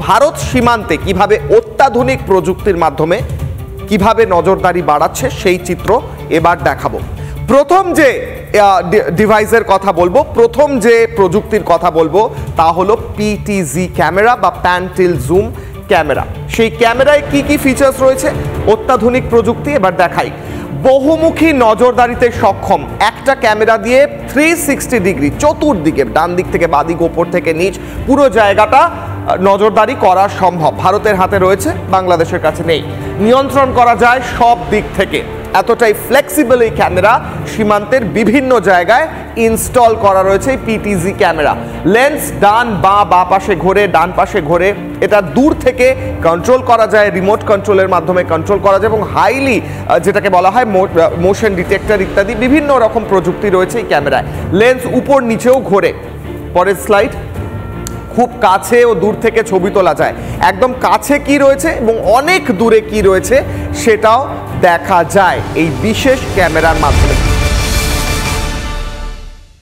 ভারত সীমান্তে কিভাবে অত্যাধুনিক প্রযুক্তির মাধ্যমে কিভাবে নজরদারি বাড়াচ্ছে সেই চিত্র এবার দেখাবো। প্রথম যে ডিভাইসের কথা বলবো, প্রথম যে প্রযুক্তির কথা বলবো তা হলো পিটিজি ক্যামেরা বা প্যান টিল্ট জুম ক্যামেরা। সেই ক্যামেরায় কি কি ফিচার্স রয়েছে, অত্যাধুনিক প্রযুক্তি এবার দেখাই। বহুমুখী নজরদারিতে সক্ষম, একটা ক্যামেরা দিয়ে 360 ডিগ্রি চতুর্দিকে, ডান দিক থেকে বাদিক, ওপর থেকে নিচ, পুরো জায়গাটা নজরদারি করা সম্ভব। ভারতের হাতে রয়েছে, বাংলাদেশের কাছে নেই। নিয়ন্ত্রণ করা যায় সব দিক থেকে। এতটাই ফ্লেক্সিবল এই ক্যামেরা, সীমান্তের বিভিন্ন জায়গায় ইনস্টল করা রয়েছে এই পিটিজি ক্যামেরা। লেন্স ডান বা পাশে ঘোরে, ডান পাশে ঘোরে, এটা দূর থেকে কন্ট্রোল করা যায়, রিমোট কন্ট্রোলের মাধ্যমে কন্ট্রোল করা যায় এবং হাইলি যেটাকে বলা হয় মোশন ডিটেক্টর ইত্যাদি বিভিন্ন রকম প্রযুক্তি রয়েছে এই ক্যামেরায়। লেন্স উপর নিচেও ঘোরে। পরের স্লাইড। খুব কাছে ও দূর থেকে ছবি তোলা যায়, একদম কাছে কি রয়েছে এবং অনেক দূরে কি রয়েছে সেটাও দেখা যায় এই বিশেষ ক্যামেরার মাধ্যমে।